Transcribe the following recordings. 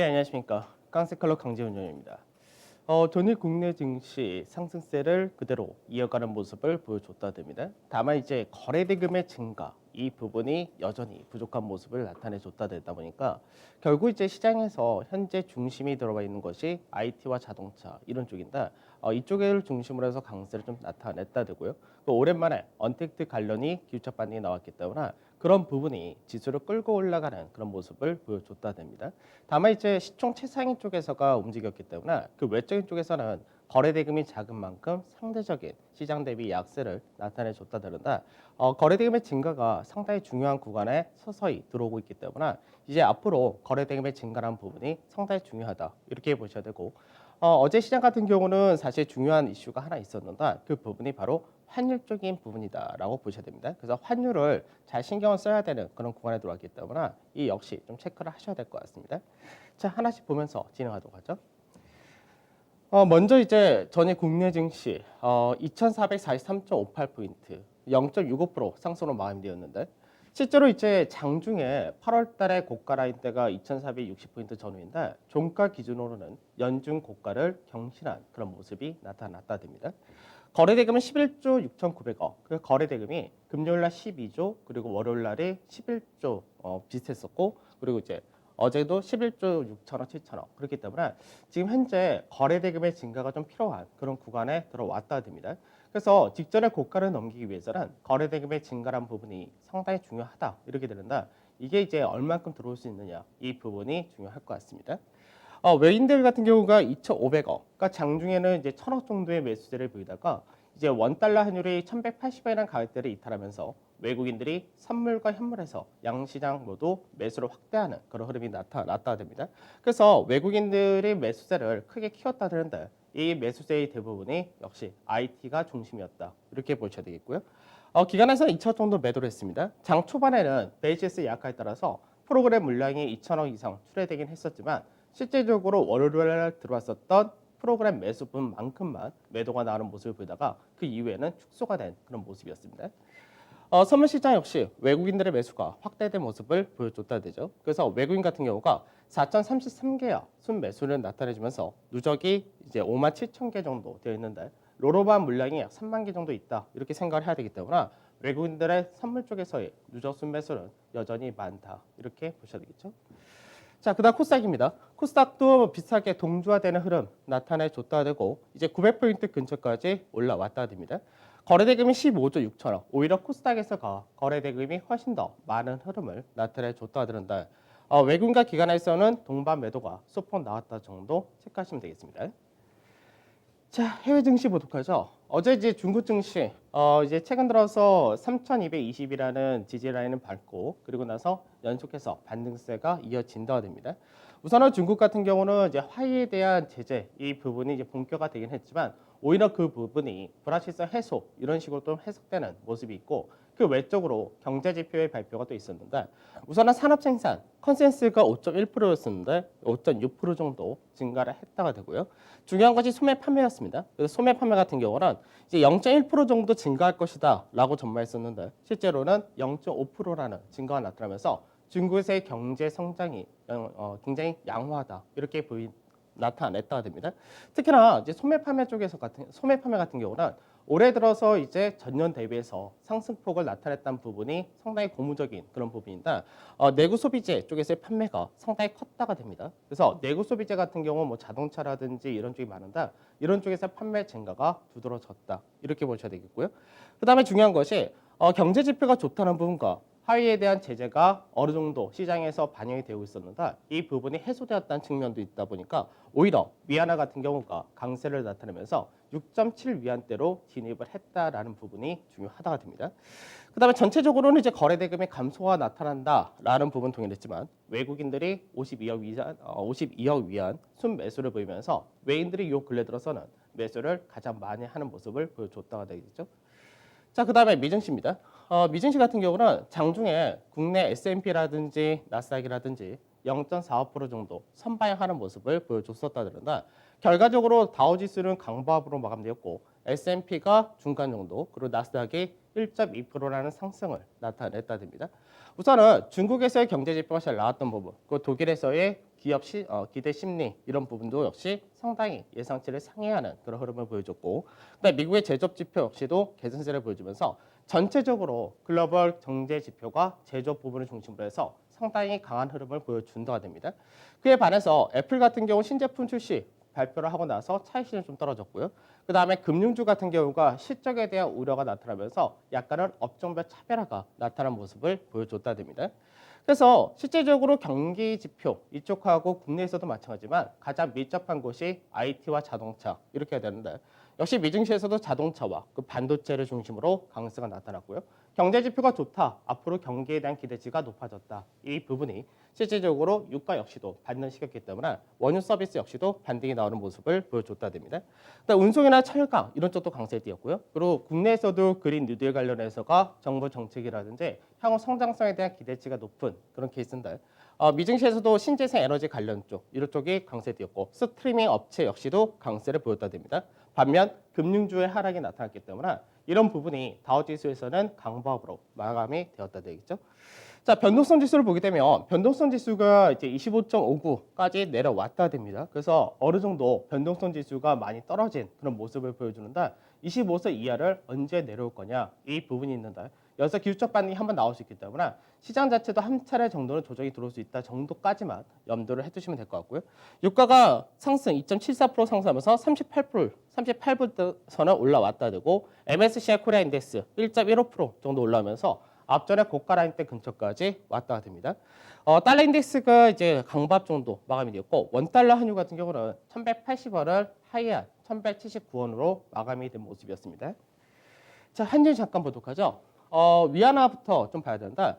네, 안녕하십니까. 깡세클럽 강재훈입니다. 전일 국내 증시 상승세를 그대로 이어가는 모습을 보여줬다 됩니다. 다만 이제 거래대금의 증가 이 부분이 여전히 부족한 모습을 나타내줬다 되다 보니까 결국 이제 시장에서 현재 중심이 들어가 있는 것이 IT와 자동차 이런 쪽인데 이쪽을 중심으로 해서 강세를 좀 나타냈다 되고요. 또 오랜만에 언택트 관련이 기술적 반등이 나왔기 때문에 그런 부분이 지수를 끌고 올라가는 그런 모습을 보여줬다 됩니다. 다만 이제 시총 최상위 쪽에서가 움직였기 때문에 그 외적인 쪽에서는 거래 대금이 작은 만큼 상대적인 시장 대비 약세를 나타내줬다 다른다. 거래 대금의 증가가 상당히 중요한 구간에 서서히 들어오고 있기 때문에 이제 앞으로 거래 대금의 증가라는 부분이 상당히 중요하다 이렇게 보셔야 되고 어제 시장 같은 경우는 사실 중요한 이슈가 하나 있었는데 그 부분이 바로 환율적인 부분이다라고 보셔야 됩니다. 그래서 환율을 잘 신경을 써야 되는 그런 구간에 들어왔기 때문에 이 역시 좀 체크를 하셔야 될 것 같습니다. 자, 하나씩 보면서 진행하도록 하죠. 먼저 이제 전일 국내 증시 2,443.58포인트, 0.65% 상승으로 마감되었는데 실제로 이제 장중에 8월 달에 고가 라인대가 2,460포인트 전후인데 종가 기준으로는 연중 고가를 경신한 그런 모습이 나타났다 됩니다. 거래대금은 11조 6,900억. 그 거래대금이 금요일 날 12조 그리고 월요일 날에 11조 비슷했었고 그리고 이제 어제도 11조 6천억, 7천억 그렇기 때문에 지금 현재 거래대금의 증가가 좀 필요한 그런 구간에 들어왔다 됩니다. 그래서 직전의 고가를 넘기기 위해서는 거래대금의 증가란 부분이 상당히 중요하다 이렇게 되는데 이게 이제 얼만큼 들어올 수 있느냐 이 부분이 중요할 것 같습니다. 외인들 같은 경우가 2,500억, 그러니까 장중에는 이제 1,000억 정도의 매수세를 보이다가 이제 원달러 환율이 1,180원이라는 가격대를 이탈하면서 외국인들이 선물과 현물에서 양시장 모두 매수를 확대하는 그런 흐름이 나타났다 됩니다. 그래서 외국인들이 매수세를 크게 키웠다 되는데 이 매수세의 대부분이 역시 IT가 중심이었다 이렇게 보셔야 되겠고요. 기관에서는 2천 정도 매도를 했습니다. 장 초반에는 베이시스 약화에 따라서 프로그램 물량이 2천억 이상 출회되긴 했었지만 실제적으로 월요일에 들어왔었던 프로그램 매수분만큼만 매도가 나오는 모습을 보이다가 그 이후에는 축소가 된 그런 모습이었습니다. 선물 시장 역시 외국인들의 매수가 확대된 모습을 보여줬다 되죠. 그래서 외국인 같은 경우가 4,033개야 순매수를 나타내주면서 누적이 이제 5만 7천 개 정도 되어 있는데 로로반 물량이 약 3만 개 정도 있다 이렇게 생각을 해야 되기 때문에 외국인들의 선물 쪽에서의 누적 순매수는 여전히 많다 이렇게 보셔야 되겠죠. 자, 그다음 코스닥입니다. 코스닥도 비슷하게 동조화되는 흐름 나타내줬다 되고 이제 900포인트 근처까지 올라왔다 됩니다. 거래대금이 15조 6천억. 오히려 코스닥에서가 거래대금이 훨씬 더 많은 흐름을 나타내줬다 드는데 외국인과 기관에서는 동반 매도가 소폭 나왔다 정도 체크하시면 되겠습니다. 자, 해외 증시 보도록 하죠. 어제 이제 중국 증시 이제 최근 들어서 3,220이라는 지지 라인을 밟고 그리고 나서 연속해서 반등세가 이어진다가 됩니다. 우선은 중국 같은 경우는 이제 화이에 대한 제재 이 부분이 이제 본격화되긴 했지만 오히려 그 부분이 불확실성 해소 이런 식으로 또 해석되는 모습이 있고 그 외적으로 경제 지표의 발표가 또 있었는데 우선은 산업 생산 컨센서스가 5.1%였었는데 5.6% 정도 증가를 했다가 되고요. 중요한 것이 소매 판매였습니다. 그래서 소매 판매 같은 경우는 이제 0.1% 정도 증가할 것이다라고 전망했었는데 실제로는 0.5%라는 증가가 나타나면서 중국의 경제 성장이 굉장히 양호하다 이렇게 나타냈다가 됩니다. 특히나 이제 소매 판매 같은 경우는 올해 들어서 이제 전년 대비해서 상승폭을 나타냈다는 부분이 상당히 고무적인 그런 부분인데 내구 소비재 쪽에서의 판매가 상당히 컸다가 됩니다. 그래서 내구 소비재 같은 경우 뭐 자동차라든지 이런 쪽이 많은데 이런 쪽에서 판매 증가가 두드러졌다 이렇게 보셔야 되겠고요. 그다음에 중요한 것이 경제 지표가 좋다는 부분과 하위에 대한 제재가 어느 정도 시장에서 반영이 되고 있었는데 이 부분이 해소되었다는 측면도 있다 보니까 오히려 위안화 같은 경우가 강세를 나타내면서 6.7 위안대로 진입을 했다라는 부분이 중요하다가 됩니다. 그다음에 전체적으로는 이제 거래대금의 감소가 나타난다라는 부분 동일했지만 외국인들이 52억 위안 순매수를 보이면서 외인들이 요 근래 들어서는 매수를 가장 많이 하는 모습을 보여줬다가 되겠죠. 자, 그다음에 미증시입니다. 미증시 같은 경우는 장중에 국내 S&P라든지 나스닥이라든지 0.45% 정도 선방하는 모습을 보여줬었다 그런다. 결과적으로 다우지수는 강보합으로 마감되었고 S&P가 중간 정도 그리고 나스닥이 1.2%라는 상승을 나타냈다됩니다. 우선은 중국에서의 경제 지표가 잘 나왔던 부분, 그 독일에서의 기업 기대 심리 이런 부분도 역시 상당히 예상치를 상회하는 그런 흐름을 보여줬고, 그다음에 미국의 제조업 지표 역시도 개선세를 보여주면서 전체적으로 글로벌 경제 지표가 제조업 부분을 중심으로 해서 상당히 강한 흐름을 보여준다가 됩니다. 그에 반해서 애플 같은 경우 신제품 출시 발표를 하고 나서 차익실은 좀 떨어졌고요. 그 다음에 금융주 같은 경우가 실적에 대한 우려가 나타나면서 약간은 업종별 차별화가 나타난 모습을 보여줬다 됩니다. 그래서 실제적으로 경기 지표 이쪽하고 국내에서도 마찬가지지만 가장 밀접한 곳이 IT와 자동차 이렇게 해야 되는데, 역시 미증시에서도 자동차와 그 반도체를 중심으로 강세가 나타났고요. 경제 지표가 좋다, 앞으로 경기에 대한 기대치가 높아졌다. 이 부분이 실질적으로 유가 역시도 반등시켰기 때문에 원유 서비스 역시도 반등이 나오는 모습을 보여줬다 됩니다. 운송이나 철강 이런 쪽도 강세를 띄었고요. 그리고 국내에서도 그린 뉴딜 관련해서가 정부 정책이라든지 향후 성장성에 대한 기대치가 높은 그런 케이스인데, 미증시에서도 신재생 에너지 관련 쪽 이런 쪽이 강세를 띄었고, 스트리밍 업체 역시도 강세를 보였다 됩니다. 반면 금융주의 하락이 나타났기 때문에 이런 부분이 다우지수에서는 강보합으로 마감이 되었다 되겠죠. 자, 변동성 지수를 보게 되면 변동성 지수가 이제 25.59까지 내려왔다 됩니다. 그래서 어느 정도 변동성 지수가 많이 떨어진 그런 모습을 보여주는데, 25선 이하를 언제 내려올 거냐 이 부분이 있는데, 여기서 기술적 반등이 한번 나올 수 있기 때문에 시장 자체도 한 차례 정도는 조정이 들어올 수 있다 정도까지만 염두를 해두시면 될 것 같고요. 유가가 상승 2.74% 상승하면서 38불 선을 올라왔다 되고, MSCI 코리아 인덱스 1.15% 정도 올라오면서 앞전에 고가 라인대 근처까지 왔다 됩니다. 달러 인덱스가 이제 강밥 정도 마감이 되었고, 원달러 환율 같은 경우는 1180원을 하이한 1179원으로 마감이 된 모습이었습니다. 자, 한전 잠깐 보도록 하죠. 위안화부터 좀 봐야 되는데,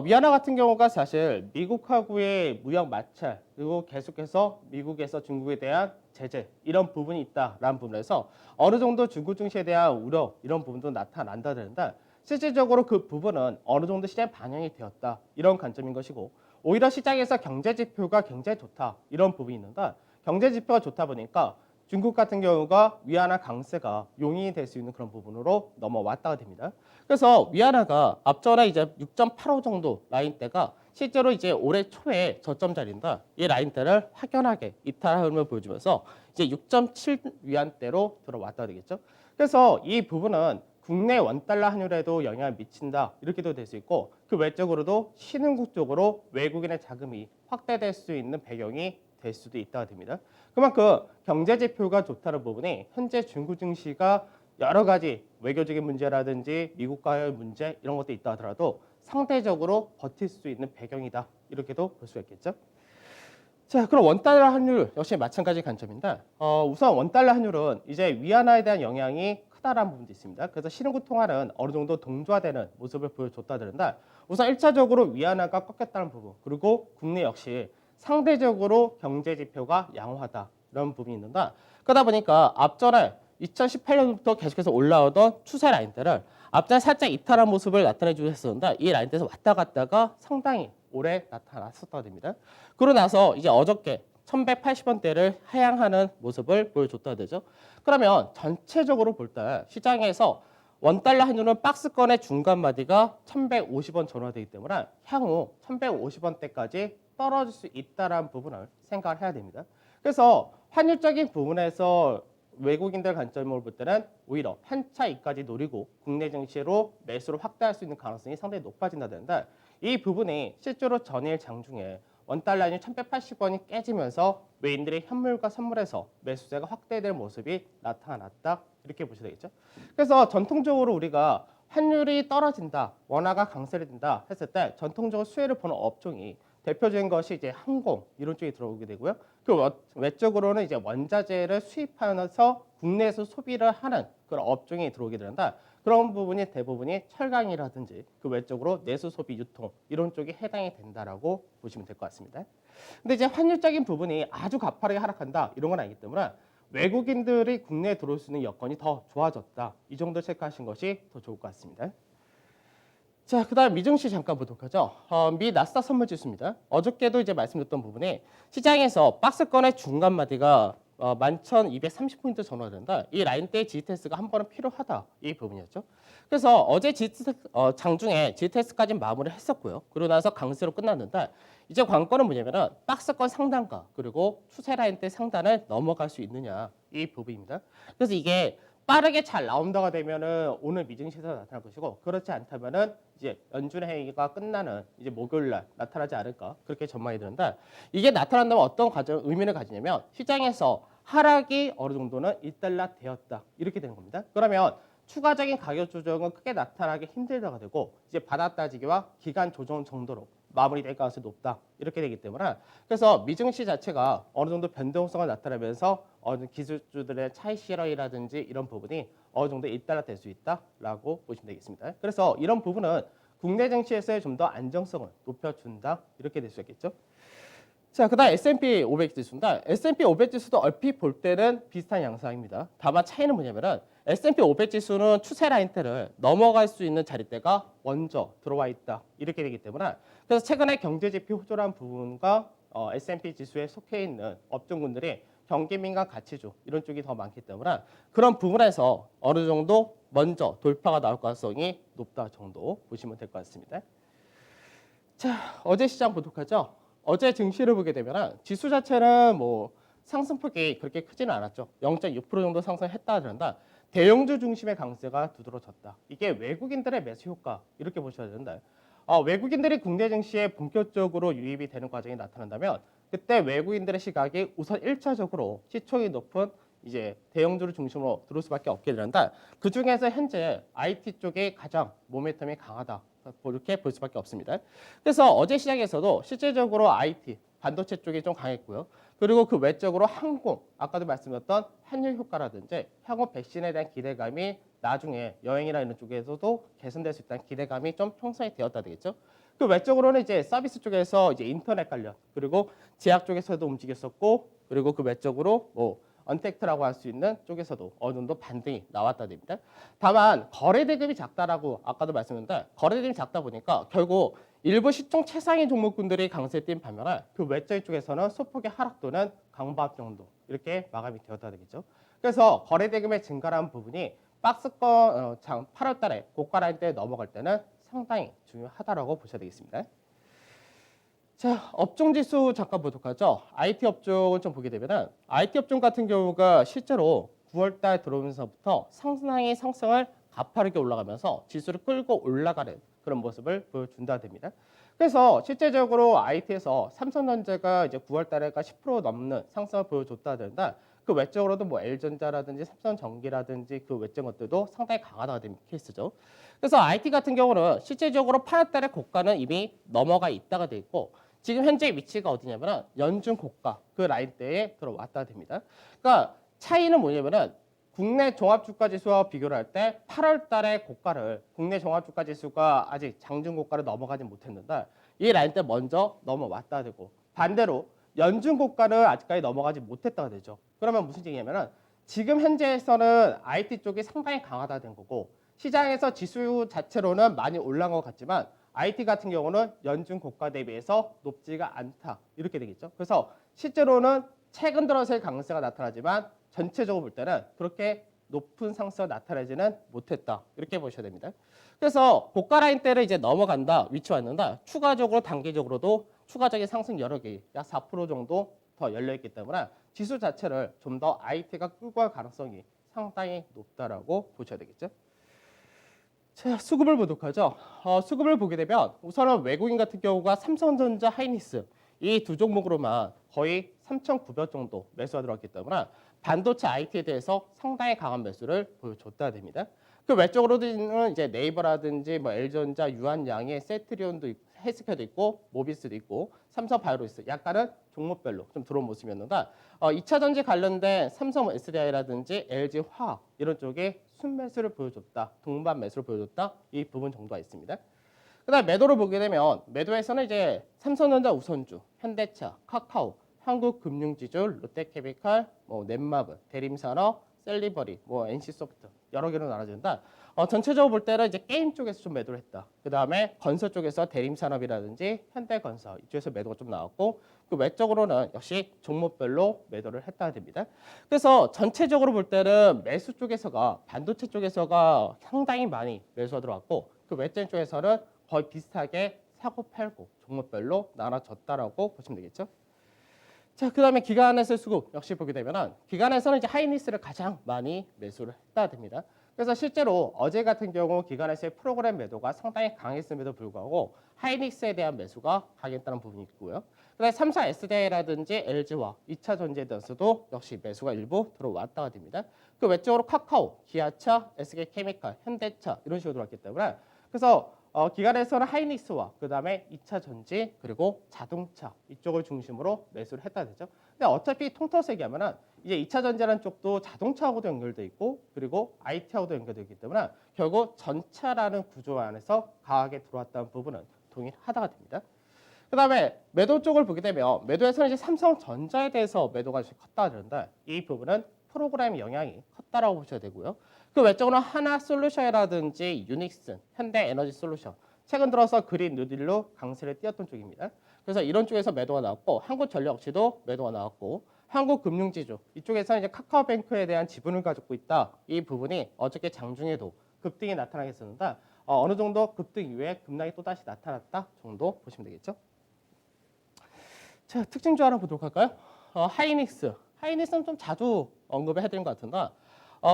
위안화 같은 경우가 사실 미국하고의 무역 마찰, 그리고 계속해서 미국에서 중국에 대한 제재 이런 부분이 있다라는 부분에서 어느 정도 중국 증시에 대한 우려 이런 부분도 나타난다 되는데, 실질적으로 그 부분은 어느 정도 시장에 반영이 되었다 이런 관점인 것이고, 오히려 시장에서 경제 지표가 굉장히 좋다 이런 부분이 있는데, 경제 지표가 좋다 보니까 중국 같은 경우가 위안화 강세가 용인이 될 수 있는 그런 부분으로 넘어왔다가 됩니다. 그래서 위안화가 앞전에 이제 6.85 정도 라인대가 실제로 이제 올해 초에 저점 자리인데, 이 라인대를 확연하게 이탈한 흐름을 보여주면서 이제 6.7 위안대로 들어왔다 되겠죠. 그래서 이 부분은 국내 원달러 환율에도 영향을 미친다 이렇게도 될 수 있고, 그 외적으로도 신흥국 쪽으로 외국인의 자금이 확대될 수 있는 배경이 될 수도 있다가 됩니다. 그만큼 경제 지표가 좋다는 부분이 현재 중국 증시가 여러 가지 외교적인 문제라든지 미국과의 문제 이런 것도 있다 하더라도 상대적으로 버틸 수 있는 배경이다 이렇게도 볼 수가 있겠죠. 자, 그럼 원달러 환율 역시 마찬가지 관점인데, 우선 원달러 환율은 이제 위안화에 대한 영향이 크다라는 부분도 있습니다. 그래서 신흥국 통화는 어느 정도 동조화되는 모습을 보여줬다 드는데, 우선 1차적으로 위안화가 꺾였다는 부분, 그리고 국내 역시 상대적으로 경제 지표가 양호하다 이런 부분이 있는데, 그러다 보니까 앞전에 2018년부터 계속해서 올라오던 추세 라인대를 앞전에 살짝 이탈한 모습을 나타내주고 했었는데, 이 라인대에서 왔다 갔다가 상당히 오래 나타났었다 됩니다. 그러고 나서 이제 어저께 1180원대를 하향하는 모습을 보여줬다 되죠. 그러면 전체적으로 볼 때 시장에서 원달러 환율은 박스권의 중간 마디가 1150원 전후되기 때문에 향후 1150원대까지 떨어질 수 있다는 부분을 생각을 해야 됩니다. 그래서 환율적인 부분에서 외국인들 관점으로 볼 때는 오히려 한차 이까지 노리고 국내 증시로 매수를 확대할 수 있는 가능성이 상당히 높아진다 되는데, 이 부분이 실제로 전일 장중에 원달러 환율 1180원이 깨지면서 외인들의 현물과 선물에서 매수세가 확대될 모습이 나타났다 이렇게 보셔야 되겠죠. 그래서 전통적으로 우리가 환율이 떨어진다, 원화가 강세를 든다 했을 때 전통적으로 수혜를 보는 업종이 대표적인 것이 이제 항공 이런 쪽이 들어오게 되고요. 그 외적으로는 이제 원자재를 수입하면서 국내에서 소비를 하는 그런 업종이 들어오게 되는데, 그런 부분이 대부분이 철강이라든지 그 외적으로 내수 소비 유통 이런 쪽이 해당이 된다라고 보시면 될 것 같습니다. 근데 이제 환율적인 부분이 아주 가파르게 하락한다 이런 건 아니기 때문에 외국인들이 국내에 들어올 수 있는 여건이 더 좋아졌다 이 정도 체크하신 것이 더 좋을 것 같습니다. 자, 그다음 미증시 잠깐 보도록 하죠. 미 나스닥 선물 지수입니다. 어저께도 이제 말씀드렸던 부분에 시장에서 박스권의 중간 마디가 11,230포인트 전후가 된다. 이 라인대의 GTS가 한 번은 필요하다. 이 부분이었죠. 그래서 어제 장중에 GTS까지 마무리를 했었고요. 그러고 나서 강세로 끝났는데 이제 관건은 뭐냐면은 박스권 상단가 그리고 추세 라인대 상단을 넘어갈 수 있느냐 이 부분입니다. 그래서 이게 빠르게 잘 나온다가 되면은 오늘 미증시에서 나타날 것이고 그렇지 않다면은 이제 연준 회의가 끝나는 이제 목요일 날 나타나지 않을까 그렇게 전망이 드는데 이게 나타난다면 어떤 의미를 가지냐면 시장에서 하락이 어느 정도는 일단락되었다 이렇게 되는 겁니다. 그러면 추가적인 가격 조정은 크게 나타나기 힘들다가 되고 이제 바닥 따지기와 기간 조정 정도로 마무리될 가능성이 높다 이렇게 되기 때문에 그래서 미증시 자체가 어느 정도 변동성을 나타내면서 어느 기술주들의 차익 실현이라든지 이런 부분이 어느 정도 일단락될 수 있다라고 보시면 되겠습니다. 그래서 이런 부분은 국내 증시에서의 좀 더 안정성을 높여준다 이렇게 될 수 있겠죠. 자, 그다음 S&P 500 지수인데 S&P 500 지수도 얼핏 볼 때는 비슷한 양상입니다. 다만 차이는 뭐냐면은 S&P 500 지수는 추세 라인대를 넘어갈 수 있는 자리대가 먼저 들어와 있다 이렇게 되기 때문에 그래서 최근에 경제지표 호조란 부분과 S&P 지수에 속해 있는 업종군들이 경기민감 가치주 이런 쪽이 더 많기 때문에 그런 부분에서 어느 정도 먼저 돌파가 나올 가능성이 높다 정도 보시면 될 것 같습니다. 자, 어제 시장 보도하죠. 어제 증시를 보게 되면 지수 자체는 뭐 상승폭이 그렇게 크지는 않았죠. 0.6% 정도 상승했다 그런다. 대형주 중심의 강세가 두드러졌다. 이게 외국인들의 매수 효과 이렇게 보셔야 되는데 외국인들이 국내 증시에 본격적으로 유입이 되는 과정이 나타난다면 그때 외국인들의 시각이 우선 1차적으로 시총이 높은 이제 대형주를 중심으로 들어올 수밖에 없게 되는데 그 중에서 현재 IT 쪽이 가장 모멘텀이 강하다. 이렇게 볼 수밖에 없습니다. 그래서 어제 시장에서도 실제적으로 IT, 반도체 쪽이 좀 강했고요. 그리고 그 외적으로 항공, 아까도 말씀드렸던 환율 효과라든지 향후 백신에 대한 기대감이 나중에 여행이나 이런 쪽에서도 개선될 수 있다는 기대감이 좀 형성이 되었다 되겠죠. 그 외적으로는 이제 서비스 쪽에서 이제 인터넷 관련 그리고 제약 쪽에서도 움직였었고 그리고 그 외적으로 뭐 언택트라고 할 수 있는 쪽에서도 어느 정도 반등이 나왔다 됩니다. 다만 거래 대금이 작다라고 아까도 말씀드렸는데 거래 대금이 작다 보니까 결국 일부 시총 최상위 종목군들이 강세에 뛴 반면에 그 외적 쪽에서는 소폭의 하락 또는 강보합 정도 이렇게 마감이 되었다 되겠죠. 그래서 거래 대금의 증가라는 부분이 박스권 8월 달에 고가 라인대에 넘어갈 때는 상당히 중요하다라고 보셔야 되겠습니다. 자, 업종 지수 잠깐 보도록 하죠. IT 업종을 좀 보게 되면은 IT 업종 같은 경우가 실제로 9월 달 들어오면서부터 상당히 상승을 가파르게 올라가면서 지수를 끌고 올라가는 그런 모습을 보여준다 됩니다. 그래서 실제적으로 IT에서 삼성전자가 이제 9월 달에가 10% 넘는 상승을 보여줬다 된다. 그 외적으로도 뭐 L전자라든지 삼성전기라든지 그 외적 것들도 상당히 강하다가 된 케이스죠. 그래서 IT 같은 경우는 실제적으로 8월 달에 고가는 이미 넘어가 있다가 돼 있고 지금 현재 위치가 어디냐면 연중 고가 그 라인대에 들어왔다 됩니다. 그러니까 차이는 뭐냐면은 국내 종합주가지수와 비교를 할 때 8월 달에 고가를 국내 종합주가지수가 아직 장중 고가를 넘어가지 못했는데 이 라인대 먼저 넘어왔다 되고 반대로 연중 고가를 아직까지 넘어가지 못했다가 되죠. 그러면 무슨 얘기냐면은 지금 현재에서는 IT 쪽이 상당히 강하다 된 거고 시장에서 지수 자체로는 많이 올라간 것 같지만 IT 같은 경우는 연중 고가 대비해서 높지가 않다 이렇게 되겠죠. 그래서 실제로는 최근 들어서의 강세가 나타나지만 전체적으로 볼 때는 그렇게 높은 상승이 나타나지는 못했다 이렇게 보셔야 됩니다. 그래서 고가 라인대를 이제 넘어간다 위치 왔는데 추가적으로 단기적으로도 추가적인 상승 여력이 약 4% 정도 더 열려 있기 때문에 지수 자체를 좀 더 IT가 끌고 갈 가능성이 상당히 높다라고 보셔야 되겠죠. 자, 수급을 보도록 하죠. 수급을 보게 되면 우선은 외국인 같은 경우가 삼성전자, 하이닉스 이 두 종목으로만 거의 3,900 정도 매수가 들어왔기 때문에 반도체 IT에 대해서 상당히 강한 매수를 보여줬다 됩니다. 그 외적으로는 이제 네이버라든지 뭐 L전자, 유한양의 세트리온도 있고, 헬스케어도 있고 모비스도 있고 삼성바이오로스 약간은 종목별로 좀 들어온 모습이었는데 2차 전지 관련된 삼성 SDI라든지 LG 화학 이런 쪽에 순매수를 보여줬다. 동반 매수를 보여줬다. 이 부분 정도가 있습니다. 그다음 매도를 보게 되면 매도에서는 이제 삼성전자 우선주, 현대차, 카카오, 한국금융지주, 롯데캐피칼, 뭐 넷마블, 대림산업, 셀리버리, 뭐 NC소프트 여러 개로 나눠진다. 전체적으로 볼 때는 이제 게임 쪽에서 좀 매도를 했다. 그 다음에 건설 쪽에서 대림산업이라든지 현대건설 이쪽에서 매도가 좀 나왔고 그 외적으로는 역시 종목별로 매도를 했다야 됩니다. 그래서 전체적으로 볼 때는 매수 쪽에서가 반도체 쪽에서가 상당히 많이 매수가 들어왔고 그 외적 쪽에서는 거의 비슷하게 사고 팔고 종목별로 나눠졌다라고 보시면 되겠죠. 자, 그 다음에 기관에서의 수급 역시 보게 되면은 기관에서는 이제 하이닉스를 가장 많이 매수를 했다 됩니다. 그래서 실제로 어제 같은 경우 기관에서의 프로그램 매도가 상당히 강했음에도 불구하고 하이닉스에 대한 매수가 강했다는 부분이 있고요. 그다음에 3사 SDI라든지 LG와 2차 전지에 대해서도 역시 매수가 일부 들어왔다가 됩니다. 그 외적으로 카카오, 기아차, SK케미칼, 현대차 이런 식으로 들어왔기 때문에 그래서 기관에서는 하이닉스와 그 다음에 2차 전지 그리고 자동차 이쪽을 중심으로 매수를 했다 되죠. 근데 어차피 통틀어서 얘기하면은 이제 2차 전지라는 쪽도 자동차하고도 연결돼 있고 그리고 IT하고도 연결되어 있기 때문에 결국 전차라는 구조 안에서 강하게 들어왔다는 부분은 동일하다가 됩니다. 그 다음에 매도 쪽을 보게 되면 매도에서는 이제 삼성전자에 대해서 매도가 컸다가 되는데 이 부분은 프로그램 영향이 컸다라고 보셔야 되고요. 그 외적으로 하나솔루션이라든지 유닉슨, 현대에너지솔루션 최근 들어서 그린 뉴딜로 강세를 띄웠던 쪽입니다. 그래서 이런 쪽에서 매도가 나왔고 한국전력 역시도 매도가 나왔고 한국금융지주 이쪽에서는 이제 카카오뱅크에 대한 지분을 가지고 있다. 이 부분이 어저께 장중에도 급등이 나타나겠었는데 어느 정도 급등 이후에 급락이 또다시 나타났다 정도 보시면 되겠죠. 자, 특징주 하나 보도록 할까요? 하이닉스. 하이닉스는 좀 자주 언급을 해드린 것 같은데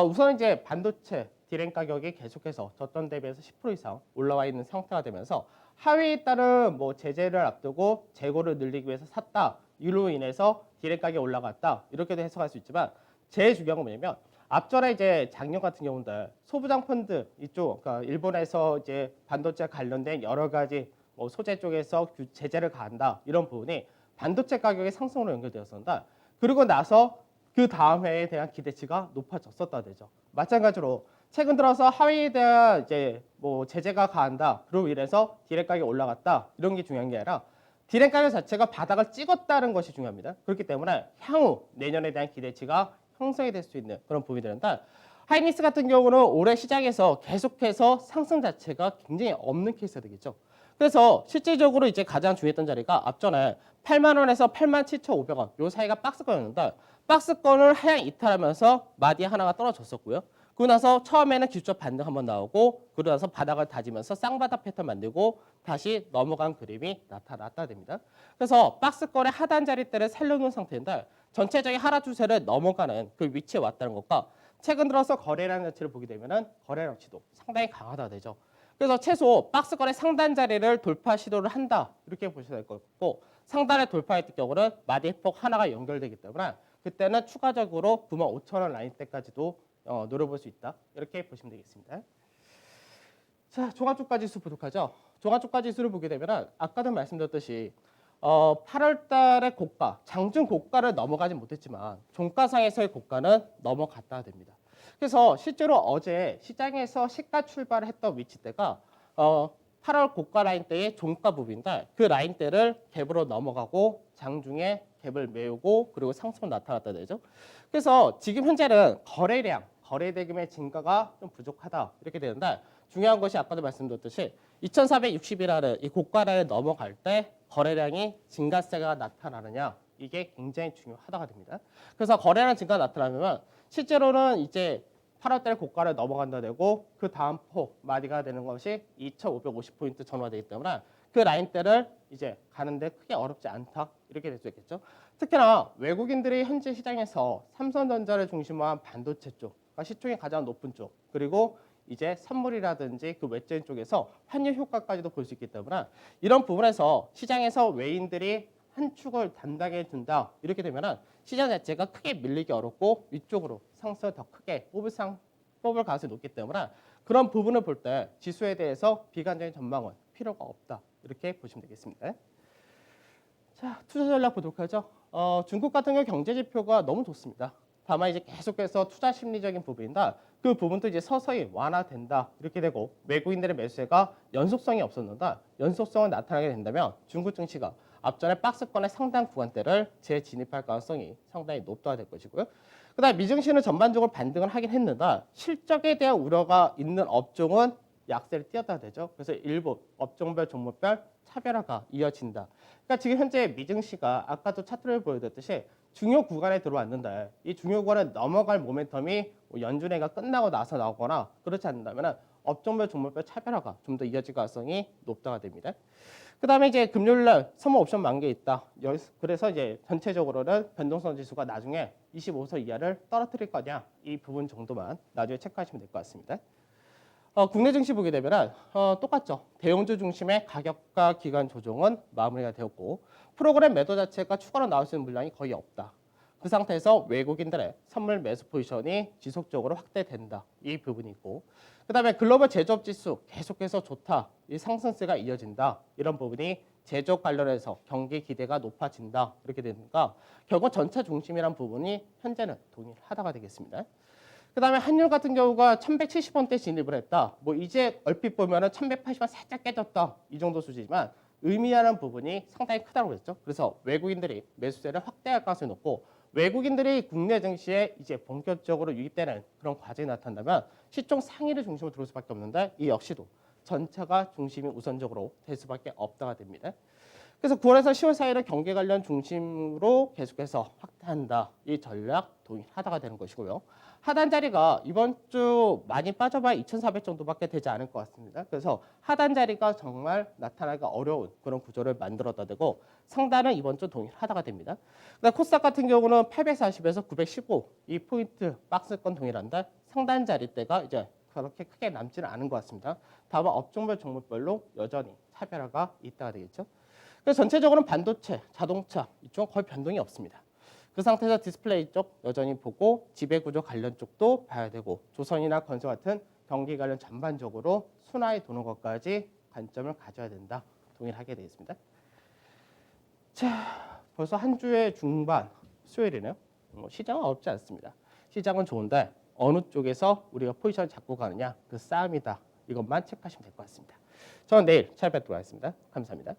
우선 이제 반도체 디램 가격이 계속해서 저점 대비해서 10% 이상 올라와 있는 상태가 되면서 하위에 따른 뭐 제재를 앞두고 재고를 늘리기 위해서 샀다. 이로 인해서 디램 가격이 올라갔다. 이렇게도 해석할 수 있지만 제일 중요한 건 뭐냐면 앞전에 이제 작년 같은 경우인데 소부장 펀드 이쪽 그러니까 일본에서 이제 반도체 관련된 여러 가지 뭐 소재 쪽에서 제재를 가한다. 이런 부분이 반도체 가격의 상승으로 연결되었습니다. 그리고 나서 그 다음 해에 대한 기대치가 높아졌었다 되죠. 마찬가지로 최근 들어서 하위에 대한 이제 뭐 제재가 가한다. 그로 인해서 디램 가격이 올라갔다. 이런 게 중요한 게 아니라 디램 가격 자체가 바닥을 찍었다는 것이 중요합니다. 그렇기 때문에 향후 내년에 대한 기대치가 형성이 될 수 있는 그런 부분이 되는데 하이닉스 같은 경우는 올해 시장에서 계속해서 상승 자체가 굉장히 없는 케이스가 되겠죠. 그래서 실질적으로 이제 가장 중요했던 자리가 앞전에 8만 원에서 87,500원 요 사이가 박스권이었는데 박스권을 하향 이탈하면서 마디 하나가 떨어졌었고요. 그러고 나서 처음에는 기술적 반등 한번 나오고 그러고 나서 바닥을 다지면서 쌍바닥 패턴 만들고 다시 넘어간 그림이 나타났다 됩니다. 그래서 박스권의 하단 자리대를 살려놓은 상태인데 전체적인 하락 추세를 넘어가는 그 위치에 왔다는 것과 최근 들어서 거래량 자체를 보게 되면은 거래량치도 상당히 강하다 되죠. 그래서 최소 박스권의 상단 자리를 돌파 시도를 한다 이렇게 보셔야 될 것 같고 상단에 돌파했을 경우는 마디 폭 하나가 연결되기 때문에 그때는 추가적으로 95,000원 라인대까지도 노려볼 수 있다 이렇게 보시면 되겠습니다. 자, 종합주가 지수 보도록 하죠. 종합주가 지수를 보게 되면 아까도 말씀드렸듯이 8월 달의 고가, 장중 고가를 고가지 못했지만 종가상에서의 고가는 넘어갔다 됩니다. 그래서 실제로 어제 시장에서 시가 출발을 했던 위치대가 8월 고가 라인대의 종가 부분인데 그 라인대를 갭으로 넘어가고 장중에 갭을 메우고 그리고 상승 나타났다 되죠. 그래서 지금 현재는 거래량, 거래 대금의 증가가 좀 부족하다 이렇게 되는데 중요한 것이 아까도 말씀드렸듯이 2,460이라는 이 고가 라인을 넘어갈 때 거래량이 증가세가 나타나느냐 이게 굉장히 중요하다가 됩니다. 그래서 거래량 증가 나타나면 실제로는 이제 8월 달 고가를 넘어간다 되고 그 다음 폭 마디가 되는 것이 2,550포인트 전후되기 때문에 그 라인대를 이제 가는데 크게 어렵지 않다 이렇게 될 수 있겠죠. 특히나 외국인들이 현재 시장에서 삼성전자를 중심으로 한 반도체 쪽, 그러니까 시총이 가장 높은 쪽 그리고 이제 선물이라든지 그 외적인 쪽에서 환율 효과까지도 볼 수 있기 때문에 이런 부분에서 시장에서 외인들이 한 축을 담당해 준다 이렇게 되면은 시장 자체가 크게 밀리기 어렵고 위쪽으로 상승을 더 크게 뽑을 가능성이 높기 때문에 그런 부분을 볼 때 지수에 대해서 비관적인 전망은 필요가 없다 이렇게 보시면 되겠습니다. 자, 투자 전략 보도록 하죠. 중국 같은 경우 경제 지표가 너무 좋습니다. 다만 이제 계속해서 투자 심리적인 부분이다. 그 부분도 이제 서서히 완화된다 이렇게 되고 외국인들의 매수세가 연속성이 없었는데 연속성을 나타나게 된다면 중국 증시가 앞전에 박스권의 상당 구간대를 재진입할 가능성이 상당히 높다가 될 것이고요. 그다음 미증시는 전반적으로 반등을 하긴 했는데 실적에 대한 우려가 있는 업종은 약세를 띄었다 되죠. 그래서 일부 업종별 종목별 차별화가 이어진다. 그러니까 지금 현재 미증시가 아까도 차트를 보여드렸듯이 중요 구간에 들어왔는데 이 중요 구간에 넘어갈 모멘텀이 뭐 연준회가 끝나고 나서 나오거나 그렇지 않는다면 업종별 종목별 차별화가 좀 더 이어질 가능성이 높다가 됩니다. 그다음에 이제 금요일날 선물 옵션 만기에 있다. 그래서 이제 전체적으로는 변동성 지수가 나중에 25선 이하를 떨어뜨릴 거냐 이 부분 정도만 나중에 체크하시면 될 것 같습니다. 국내 증시 보게 되면 똑같죠. 대형주 중심의 가격과 기간 조정은 마무리가 되었고 프로그램 매도 자체가 추가로 나올 수 있는 물량이 거의 없다. 그 상태에서 외국인들의 선물 매수 포지션이 지속적으로 확대된다. 이 부분이 있고 그다음에 글로벌 제조업 지수 계속해서 좋다. 이 상승세가 이어진다. 이런 부분이 제조업 관련해서 경기 기대가 높아진다. 이렇게 되니까 결국 전체 중심이란 부분이 현재는 동일하다가 되겠습니다. 그다음에 한율 같은 경우가 1170원대 진입을 했다. 뭐 이제 얼핏 보면은 1180원 살짝 깨졌다. 이 정도 수준이지만 의미하는 부분이 상당히 크다고 했죠. 그래서 외국인들이 매수세를 확대할 가능성이 높고 외국인들이 국내 증시에 이제 본격적으로 유입되는 그런 과정이 나타난다면 시총 상위를 중심으로 들어올 수밖에 없는데 이 역시도 전체가 중심이 우선적으로 될 수밖에 없다가 됩니다. 그래서 9월에서 10월 사이를 경기 관련 중심으로 계속해서 확대한다. 이 전략 동일하다가 되는 것이고요. 하단 자리가 이번 주 많이 빠져봐야 2,400 정도밖에 되지 않을 것 같습니다. 그래서 하단 자리가 정말 나타나기가 어려운 그런 구조를 만들어다 되고 상단은 이번 주 동일하다가 됩니다. 그다음 코스닥 같은 경우는 840에서 915 이 포인트 박스권 동일한데 상단 자리대가 이제 그렇게 크게 남지는 않은 것 같습니다. 다만 업종별 종목별로 여전히 차별화가 있다가 되겠죠. 그래서 전체적으로는 반도체, 자동차 이쪽은 거의 변동이 없습니다. 그 상태에서 디스플레이 쪽 여전히 보고 지배구조 관련 쪽도 봐야 되고 조선이나 건설 같은 경기 관련 전반적으로 순환이 도는 것까지 관점을 가져야 된다. 동일하게 되겠습니다. 자, 벌써 한 주의 중반 수요일이네요. 시장은 어렵지 않습니다. 시장은 좋은데 어느 쪽에서 우리가 포지션을 잡고 가느냐 그 싸움이다. 이것만 체크하시면 될 것 같습니다. 저는 내일 찾아뵙도록 하겠습니다. 감사합니다.